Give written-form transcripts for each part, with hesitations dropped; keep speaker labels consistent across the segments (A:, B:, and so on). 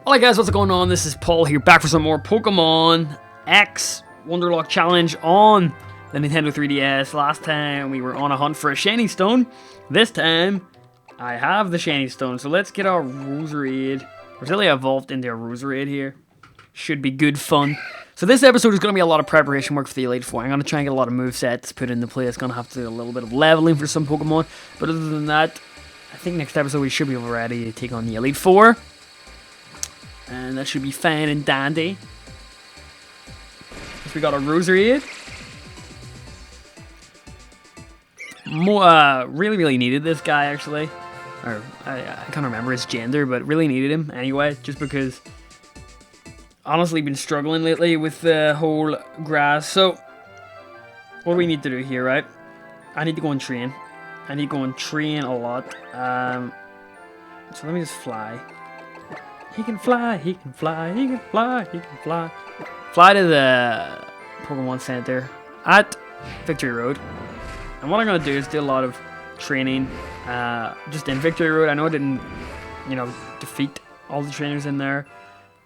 A: Alright guys, what's going on? This is Paul here, back for some more Pokémon X Wonderlocke challenge on the Nintendo 3DS. Last time we were on a hunt for a shiny stone. This time, I have the shiny stone. So let's get our Roserade. We're really evolved into a Roserade here. Should be good fun. So this episode is going to be a lot of preparation work for the Elite Four. I'm going to try and get a lot of movesets put into play. It's going to have to do a little bit of leveling for some Pokemon. But other than that, I think next episode we should be ready to take on the Elite Four. And that should be fine and dandy. So we got a Roserade. Really needed this guy actually. Or I can't remember his gender, but really needed him anyway, just because honestly been struggling lately with the whole grass. So what do we need to do here, right? I need to go and train. I need to go and train a lot. So let me just fly. He can fly, he can fly, he can fly, he can fly. Fly to the Pokemon Center at Victory Road. And what I'm going to do is do a lot of training just in Victory Road. I know I didn't, defeat all the trainers in there,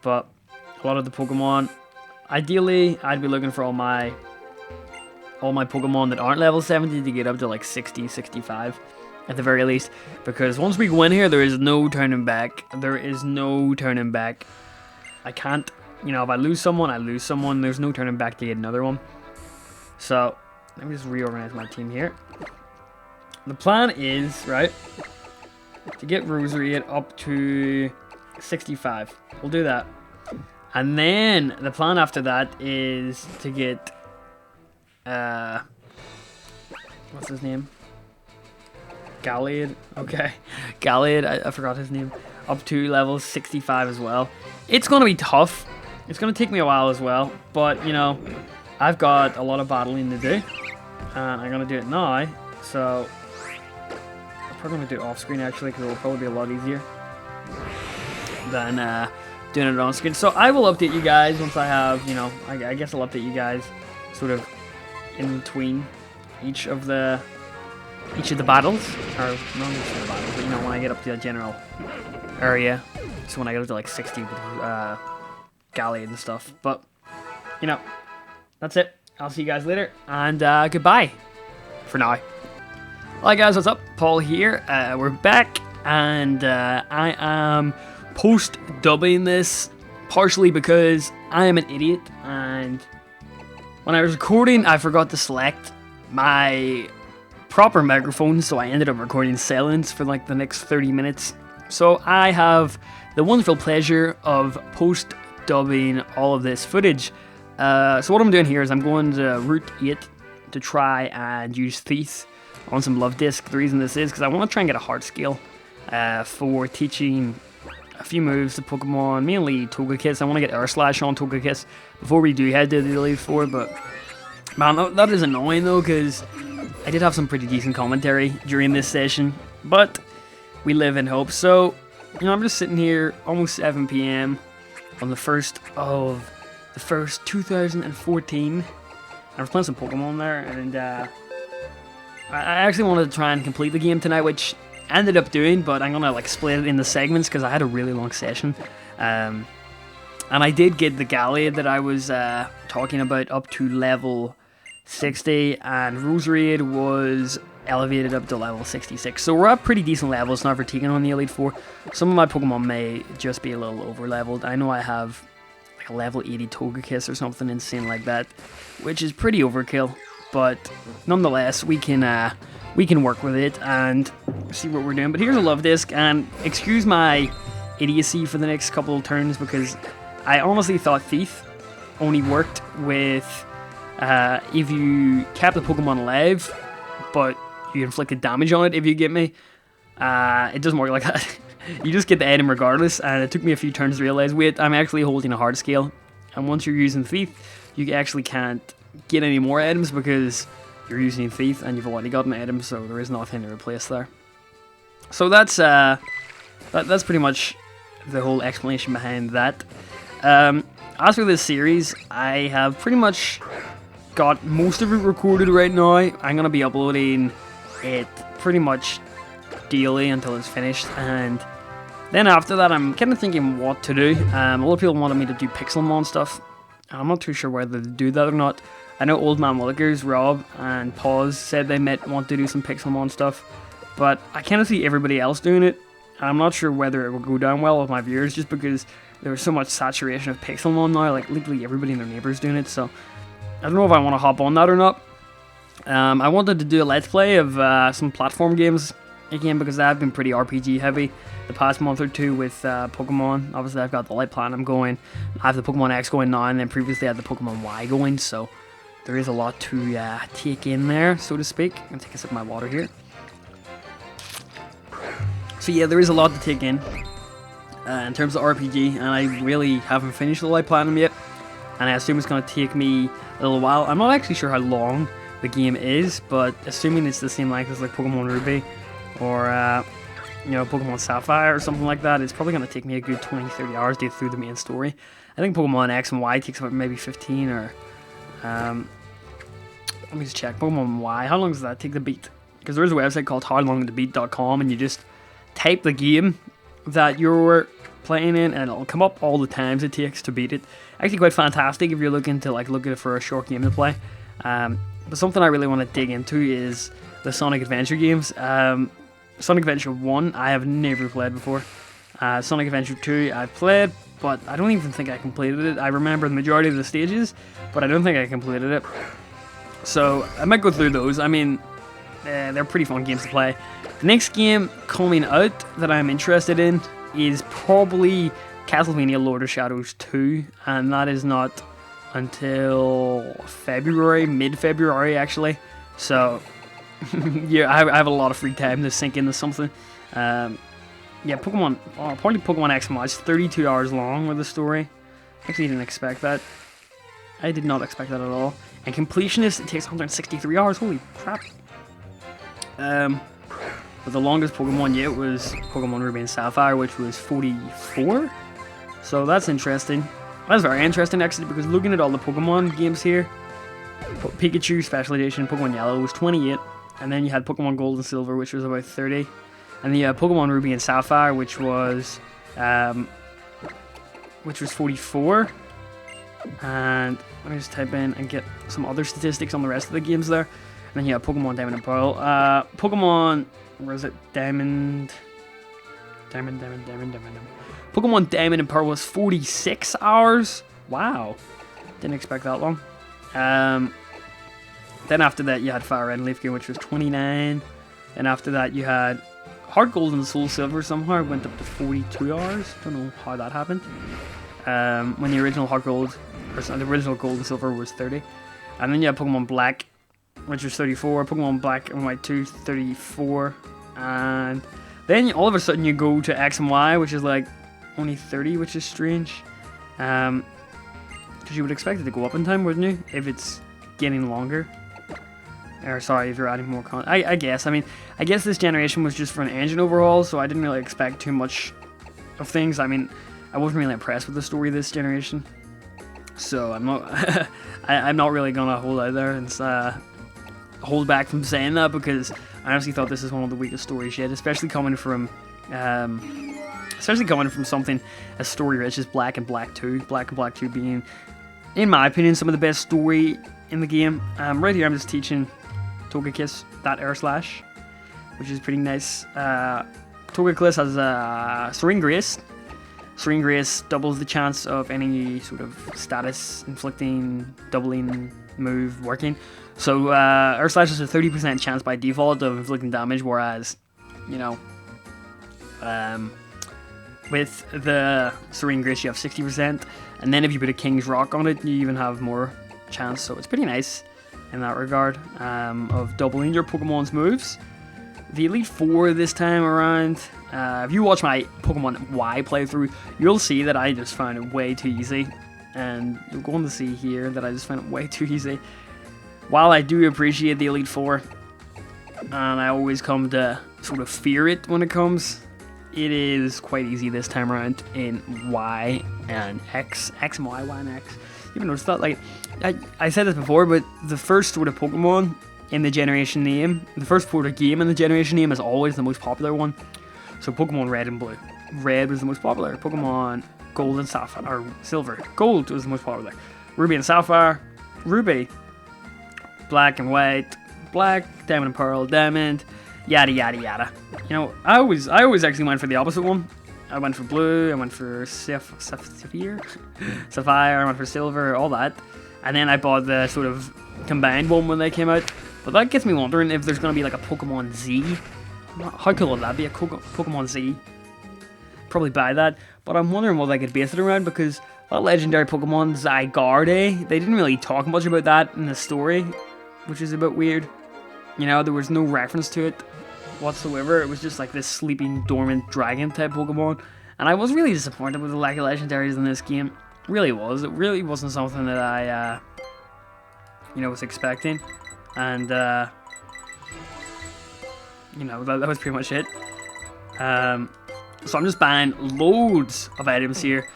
A: but a lot of the Pokemon, ideally, I'd be looking for all my Pokemon that aren't level 70 to get up to like 60, 65. At the very least, because once we go in here, there is no turning back. There is no turning back. I can't, if I lose someone, I lose someone. There's no turning back to get another one. So, let me just reorganize my team here. The plan is, right, to get Roserade up to 65. We'll do that. And then, the plan after that is to get, what's his name? Gallade, okay. Gallade, I forgot his name. Up to level 65 as well. It's going to be tough. It's going to take me a while as well. But, I've got a lot of battling to do. And I'm going to do it now. So, I'm probably going to do it off screen actually, because it will probably be a lot easier than doing it on screen. So, I will update you guys once I have, I guess I'll update you guys sort of in between each of the battles, or not each of the battles, but when I get up to the general area, so when I get up to like 60 with Gallade and stuff. But that's it. I'll see you guys later, and goodbye for now. Alright guys, what's up? Paul here. We're back, and I am post-dubbing this partially because I am an idiot, and when I was recording I forgot to select my proper microphone, so I ended up recording silence for like the next 30 minutes. So I have the wonderful pleasure of post-dubbing all of this footage. So what I'm doing here is I'm going to Route 8 to try and use Thief on some Love Disc. The reason this is because I want to try and get a heart scale for teaching a few moves to Pokemon, mainly Togekiss. I want to get Air Slash on Togekiss before we do head to the Elite Four, but man, that is annoying though, because I did have some pretty decent commentary during this session, but we live in hope. So, I'm just sitting here, almost 7 PM on the 1st of the 1st, 2014. I was playing some Pokemon there, and I actually wanted to try and complete the game tonight, which I ended up doing, but I'm gonna split it into segments because I had a really long session. And I did get the Gallade that I was talking about up to level 60, and Roserade was elevated up to level 66. So we're at pretty decent levels now for taking on the Elite Four. Some of my Pokemon may just be a little over leveled. I know I have like a level 80 Togekiss or something insane like that, which is pretty overkill. But nonetheless, we can work with it and see what we're doing. But here's a Love Disc, and excuse my idiocy for the next couple of turns, because I honestly thought Thief only worked with if you kept the Pokemon alive, but you inflicted damage on it, if you get me. It doesn't work like that. You just get the item regardless, and it took me a few turns to realize, wait, I'm actually holding a heart scale, and once you're using Thief, you actually can't get any more items because you're using Thief, and you've already got an item, so there is nothing to replace there. So that's pretty much the whole explanation behind that. As for this series, I have pretty much got most of it recorded right now. I'm going to be uploading it pretty much daily until it's finished, and Then after that, I'm kind of thinking what to do. A lot of people wanted me to do Pixelmon stuff. I'm not too sure whether to do that or not. I know Old Man Willikers, Rob, and Pause said they might want to do some Pixelmon stuff, but I kind of see everybody else doing it, and I'm not sure whether it will go down well with my viewers, just because there's so much saturation of Pixelmon now, like literally everybody and their neighbors doing it, so I don't know if I want to hop on that or not. I wanted to do a let's play of some platform games again, because I've been pretty RPG heavy the past month or two with Pokemon. Obviously I've got the Light Platinum going, I have the Pokemon X going now, and then previously I had the Pokemon Y going, so there is a lot to take in there, so to speak. I'm going to take a sip of my water here. So yeah, there is a lot to take in terms of RPG, and I really haven't finished the Light Platinum yet, and I assume it's going to take me a little while. I'm not actually sure how long the game is, but assuming it's the same length as like Pokemon Ruby or Pokemon Sapphire or something like that, it's probably going to take me a good 20-30 hours to get through the main story. I think Pokemon X and Y takes about maybe 15 or let me just check. Pokemon Y, how long does that take to beat? Because there is a website called howlongtobeat.com, and you just type the game that you're playing in, and it'll come up all the times it takes to beat it. Actually quite fantastic if you're looking for a short game to play. But something I really want to dig into is the Sonic Adventure games. Sonic Adventure 1 I have never played before. Sonic Adventure 2 I've played, but I don't even think I completed it. I remember the majority of the stages, but I don't think I completed it. So I might go through those. I mean, they're pretty fun games to play. The next game coming out that I'm interested in is probably Castlevania Lord of Shadows 2, and that is not until February, mid-February actually. So yeah, I have a lot of free time to sink into something. Yeah, probably Pokemon X and Y. It's 32 hours long with the story. Actually didn't expect that. I did not expect that at all. And Completionist, it takes 163 hours. Holy crap. But the longest Pokemon yet was Pokemon Ruby and Sapphire, which was 44. So that's interesting. That's very interesting actually, because looking at all the Pokemon games here, Pikachu Special Edition, Pokemon Yellow was 28, and then you had Pokemon Gold and Silver, which was about 30, and then you had Pokemon Ruby and Sapphire, which was 44. And let me just type in and get some other statistics on the rest of the games there. And then you have Pokemon Diamond and Pearl. Pokemon, where is it? Diamond. Pokemon Diamond and Pearl was 46 hours. Wow. Didn't expect that long. Then after that you had Fire Red and Leaf Green, which was 29. And after that you had Heart Gold and Soul Silver somehow went up to 42 hours. Don't know how that happened. When the original Heart Gold, or the original Gold and Silver was 30. And then you have Pokemon Black, which was 34. Pokemon Black and White 2, 34. And then all of a sudden you go to X and Y, which is like only 30, which is strange. Because you would expect it to go up in time, wouldn't you? If it's getting longer. Or sorry, if you're adding more content. I guess. I mean, I guess this generation was just for an engine overhaul, so I didn't really expect too much of things. I mean, I wasn't really impressed with the story this generation. So I'm not I'm not really gonna hold out there and hold back from saying that, because I honestly thought this is one of the weakest stories yet, especially coming from something as story rich as Black and Black 2. Black and Black 2 being, in my opinion, some of the best story in the game. Right here I'm just teaching Togekiss that air slash, which is pretty nice. Togekiss has Serene Grace. Serene Grace doubles the chance of any sort of status inflicting, doubling move working. So Air Slash has a 30% chance by default of inflicting damage, whereas, you know, with the Serene Grace you have 60%, and then if you put a King's Rock on it, you even have more chance. So it's pretty nice in that regard of doubling your Pokemon's moves. The Elite Four this time around, if you watch my Pokemon Y playthrough, you'll see that I just found it way too easy. And you're going to see here that I just found it way too easy. While I do appreciate the Elite Four, and I always come to sort of fear it when it comes, it is quite easy this time around in Y and X. X and Y, Y and X. You ever notice that? Like, I said this before, but the first sort of Pokemon in the generation name, the first sort of game in the generation name is always the most popular one. So Pokemon Red and Blue. Red was the most popular. Pokemon Gold and Sapphire, or Silver. Gold was the most popular. Ruby and Sapphire, Ruby. Black and White, Black, Diamond and Pearl, Diamond, yada yada yada. You know, I always actually went for the opposite one. I went for Blue, I went for Sapphire, I went for Silver, all that. And then I bought the sort of combined one when they came out. But that gets me wondering if there's going to be like a Pokemon Z. How cool would that be, a Pokemon Z? Probably buy that. But I'm wondering what they could base it around, because that legendary Pokemon Zygarde, they didn't really talk much about that in the story, which is a bit weird. You know, there was no reference to it whatsoever. It was just like this sleeping, dormant dragon type Pokemon. And I was really disappointed with the lack of legendaries in this game. Really was. It really wasn't something that I, you know, was expecting. And, you know, that was pretty much it. So I'm just buying loads of items here.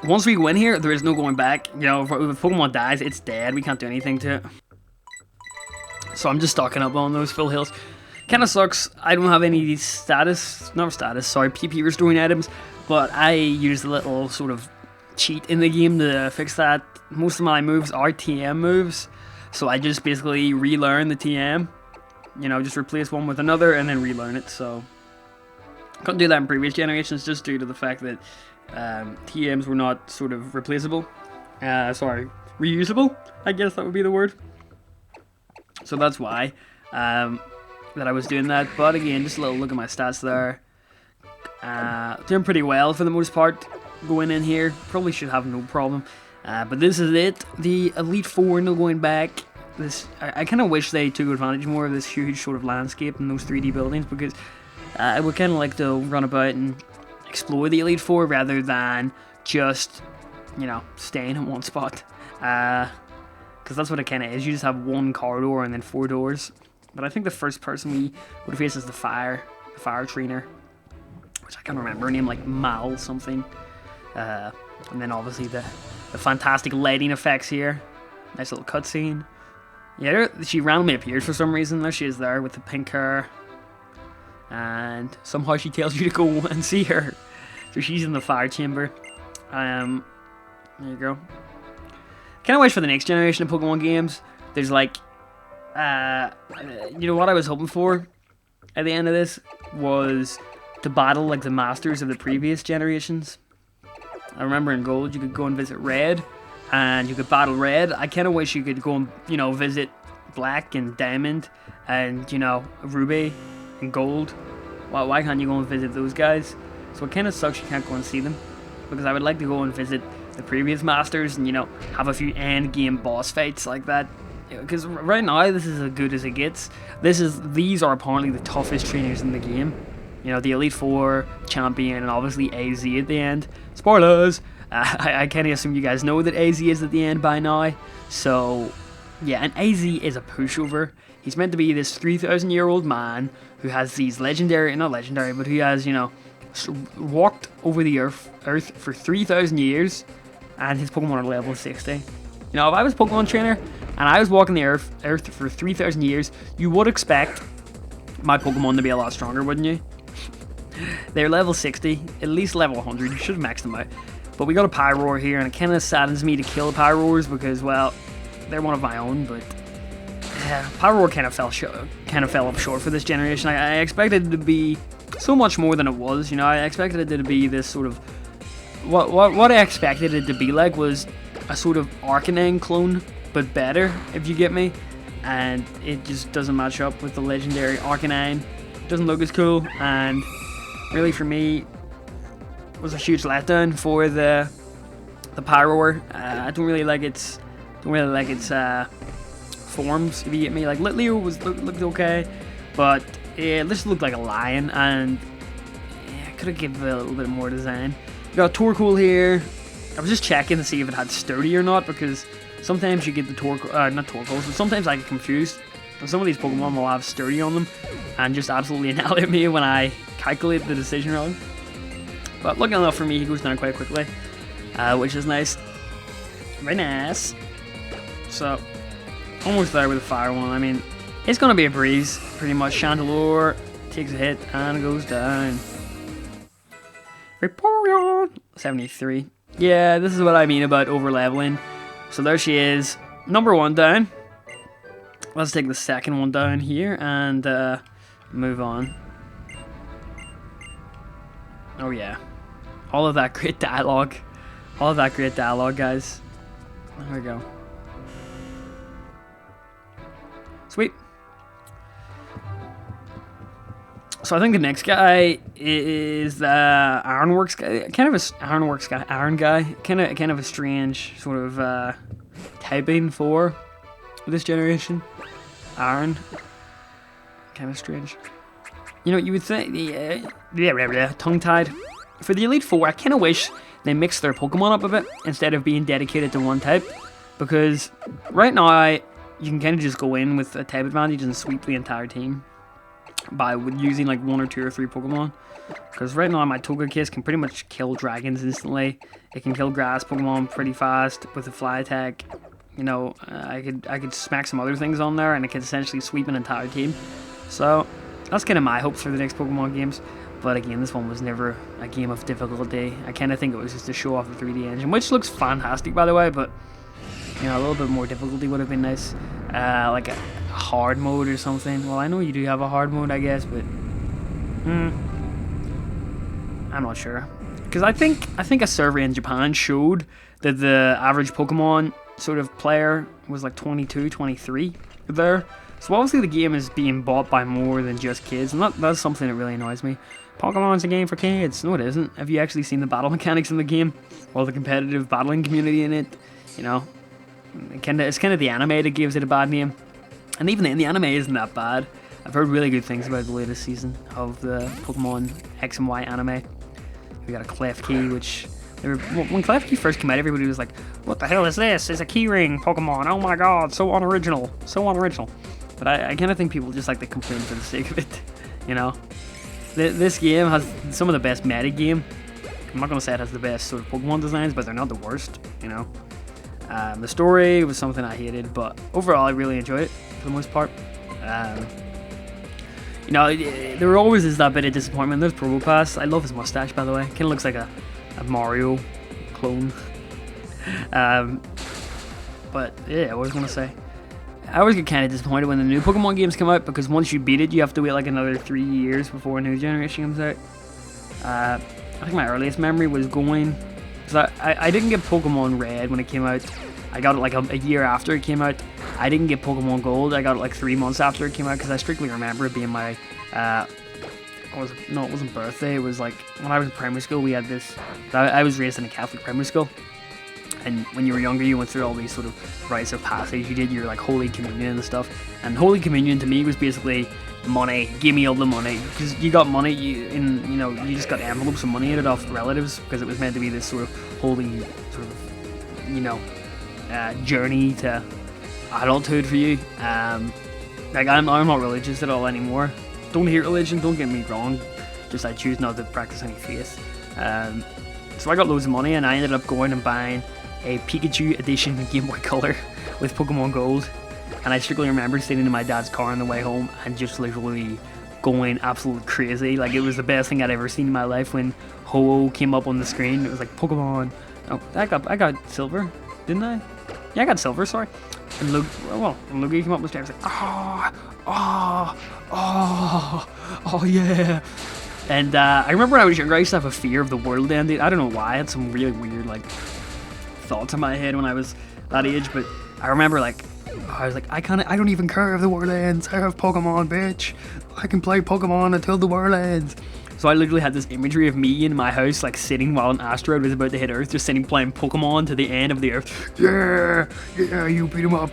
A: Once we win here, there is no going back. You know, if Pokemon dies, it's dead. We can't do anything to it. So I'm just stocking up on those full heals. Kinda sucks, I don't have any PP restoring items, but I used a little sort of cheat in the game to fix that. Most of my moves are TM moves, so I just basically relearn the TM. You know, just replace one with another and then relearn it, so... Couldn't do that in previous generations just due to the fact that TMs were not sort of replaceable. Reusable, I guess that would be the word. So that's why that I was doing that. But again, just a little look at my stats there. Doing pretty well for the most part going in here. Probably should have no problem. But this is it. The Elite Four, no going back. I kind of wish they took advantage more of this huge sort of landscape and those 3D buildings, because I would kind of like to run about and explore the Elite Four rather than just, you know, staying in one spot. Because that's what it kind of is. You just have one corridor and then 4 doors. But I think the first person we would face is the fire trainer, which I can't remember her name, like Mal something. And then obviously the fantastic lighting effects here. Nice little cutscene. Yeah, she randomly appears for some reason. There she is there with the pink hair. And somehow she tells you to go and see her. So she's in the fire chamber. There you go. Kind of wish for the next generation of Pokemon games, there's like, you know what I was hoping for at the end of this was to battle like the masters of the previous generations. I remember in Gold you could go and visit Red, and you could battle Red. I kind of wish you could go and, you know, visit Black and Diamond and, you know, Ruby and Gold. Why can't you go and visit those guys? So it kind of sucks you can't go and see them, because I would like to go and visit the previous masters and, you know, have a few end game boss fights like that. Because right now this is as good as it gets. These are apparently the toughest trainers in the game. You know, the Elite Four, Champion, and obviously AZ at the end. Spoilers! I kind of assume you guys know that AZ is at the end by now. So, yeah, and AZ is a pushover. He's meant to be this 3,000-year-old man who has these not legendary, but who has, you know, walked over the earth for 3,000 years, and his Pokemon are level 60. You know, if I was a Pokemon trainer and I was walking the earth for 3,000 years, you would expect my Pokemon to be a lot stronger, wouldn't you? They're level 60, at least level 100. You should have maxed them out. But we got a Pyroar here, and it kind of saddens me to kill Pyroars because, well, they're one of my own, but Pyroar kind of fell up short for this generation. I expected it to be so much more than it was. You know, I expected it to be this sort of what I expected it to be like was a sort of Arcanine clone, but better, if you get me. And it just doesn't match up with the legendary Arcanine. It doesn't look as cool, and really for me it was a huge letdown for the Pyroar. I don't really like its forms, if you get me. Like Litleo looked okay, but it just looked like a lion, and I could have given it a little bit more design. We got Torkoal here. I was just checking to see if it had sturdy or not, because sometimes you get the not Torkoals, but sometimes I get confused. And some of these Pokemon will have sturdy on them and just absolutely annihilate me when I calculate the decision wrong. But lucky enough for me, he goes down quite quickly, which is nice. Very nice. So, almost there with the fire one. I mean, it's going to be a breeze, pretty much. Chandelure takes a hit and goes down. 71? 73. Yeah, this is what I mean about over leveling. So there she is. Number 1 down. Let's take the second one down here and move on. Oh yeah. All of that great dialogue. All of that great dialogue, guys. There we go. Sweet. So I think the next guy is the Ironworks guy, kind of a Ironworks guy, Iron guy, kind of a strange sort of typing for this generation. Iron, kind of strange. You know, you would think, tongue-tied. For the Elite Four, I kind of wish they mixed their Pokemon up a bit instead of being dedicated to one type, because right now you can kind of just go in with a type advantage and sweep the entire team by using like 1 or 2 or 3 Pokemon. Because right now my Togekiss can pretty much kill dragons instantly. It can kill grass Pokemon pretty fast with a fly attack. You know, I could smack some other things on there and it could essentially sweep an entire team. So that's kind of my hopes for the next Pokemon games. But again, this one was never a game of difficulty. I kind of think it was just to show off the 3D engine, which looks fantastic by the way, but you know, a little bit more difficulty would have been nice. Like a hard mode or something. Well, I know you do have a hard mode, I guess, but I'm not sure. Because I think a survey in Japan showed that the average Pokemon sort of player was like 22, 23 there. So obviously the game is being bought by more than just kids, and that's something that really annoys me. Pokemon's a game for kids. No, it isn't. Have you actually seen the battle mechanics in the game? Or the competitive battling community in it? You know, it's kind of the anime that gives it a bad name. And even then, the anime isn't that bad. I've heard really good things about the latest season of the Pokemon X and Y anime. We got a Klefki, which... when Klefki first came out, everybody was like, what the hell is this? It's a keyring Pokemon. Oh my god, so unoriginal. So unoriginal. But I kind of think people just like to complain for the sake of it, you know? This game has some of the best meta game. I'm not going to say it has the best sort of Pokemon designs, but they're not the worst, you know? The story was something I hated, but overall I really enjoyed it for the most part. You know, there always is that bit of disappointment. There's Probopass. I love his mustache, by the way. Kind of looks like a Mario clone. But yeah, what was I going to say? I always get kind of disappointed when the new Pokemon games come out, because once you beat it, you have to wait like another 3 years before a new generation comes out. I think my earliest memory was going... Because I didn't get Pokemon Red when it came out. I got it like a year after it came out. I didn't get Pokemon Gold. I got it like 3 months after it came out, because I strictly remember it being my... it wasn't birthday. It was like when I was in primary school, we had this... I was raised in a Catholic primary school. And when you were younger, you went through all these sort of rites of passage. You did your like Holy Communion and stuff. And Holy Communion to me was basically money. Give me all the money, because you got money. You just got envelopes of money in it off relatives, because it was meant to be this sort of holy sort of journey to adulthood for you. Like I'm not religious at all anymore. Don't hate religion. Don't get me wrong. Just I choose not to practice any faith. So I got loads of money, and I ended up going and buying a Pikachu edition Game Boy Color with Pokemon Gold. And I strictly remember sitting in my dad's car on the way home and just literally going absolutely crazy. Like, it was the best thing I'd ever seen in my life when Ho-Oh came up on the screen. It was like, Pokemon. Oh, I got silver, didn't I? Yeah, I got silver, sorry. And when Luigi came up on the screen, I was like, oh yeah. And I remember when I was younger, I used to have a fear of the world ending. I don't know why. I had some really weird like thoughts in my head when I was that age. But I remember like I was like, I don't even care if the world ends. I have Pokemon, bitch. I can play Pokemon until the world ends. So I literally had this imagery of me in my house, like sitting while an asteroid was about to hit Earth, just sitting playing Pokemon to the end of the Earth. Yeah, you beat him up.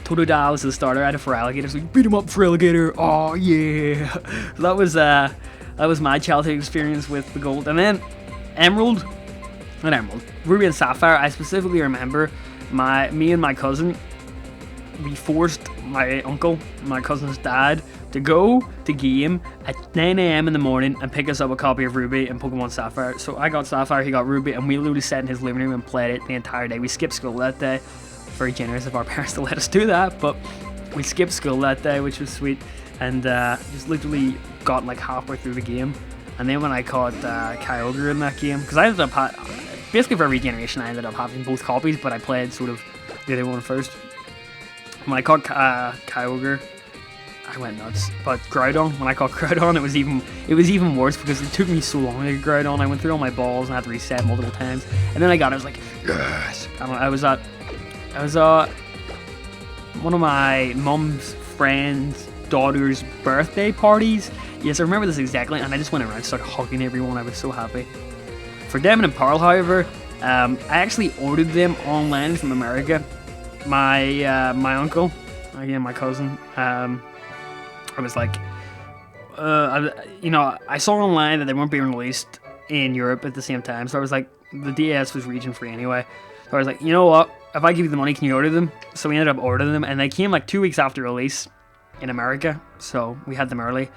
A: Totodile is the starter. I had a Feraligatr, so you beat him up, Feraligatr. Oh yeah. So that was my childhood experience with the Gold. And then Ruby and Sapphire. I specifically remember me and my cousin. We forced my uncle, my cousin's dad, to go to game at 9 AM in the morning and pick us up a copy of Ruby and Pokemon Sapphire. So I got Sapphire, he got Ruby, and we literally sat in his living room and played it the entire day. We skipped school that day. Very generous of our parents to let us do that, but we skipped school that day, which was sweet, and just literally got like halfway through the game And then when I caught Kyogre in that game, because I ended up basically for every generation I ended up having both copies, but I played sort of the other one first. When I caught Kyogre, I went nuts. But Groudon, when I caught Groudon, it was even worse because it took me so long to get Groudon. I went through all my balls and I had to reset multiple times. And then I got it. I was like, yes. I was at one of my mum's friend's daughter's birthday parties. Yes, I remember this exactly. And I just went around and started hugging everyone. I was so happy. For Diamond and Pearl, however, I actually ordered them online from America. My uncle, again my cousin, I was like, I saw online that they weren't being released in Europe at the same time, so I was like, the DS was region free anyway, so I was like, you know what, if I give you the money, can you order them? So we ended up ordering them, and they came like 2 weeks after release in America, so we had them early,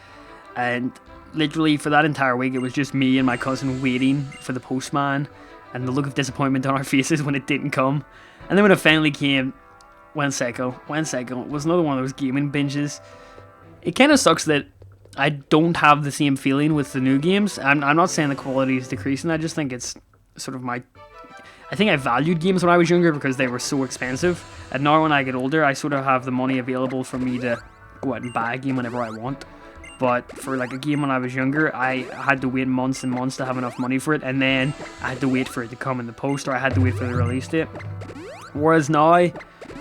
A: and literally for that entire week, it was just me and my cousin waiting for the postman, and the look of disappointment on our faces when it didn't come. And then when it finally came, went psycho. It was another one of those gaming binges. It kind of sucks that I don't have the same feeling with the new games. I'm not saying the quality is decreasing. I just think it's sort of I think I valued games when I was younger because they were so expensive. And now when I get older, I sort of have the money available for me to go out and buy a game whenever I want. But for like a game when I was younger, I had to wait months and months to have enough money for it. And then I had to wait for it to come in the post, or I had to wait for the release date. Whereas now,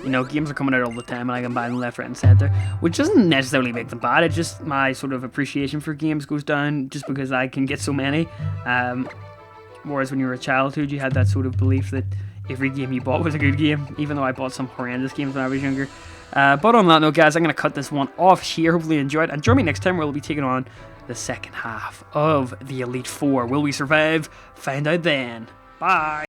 A: games are coming out all the time and I can buy them left, right, and centre, which doesn't necessarily make them bad. It's just my sort of appreciation for games goes down just because I can get so many. Whereas when you were a childhood, you had that sort of belief that every game you bought was a good game, even though I bought some horrendous games when I was younger. But on that note, guys, I'm going to cut this one off here. Hopefully you enjoyed, and join me next time where we'll be taking on the second half of the Elite Four. Will we survive? Find out then. Bye.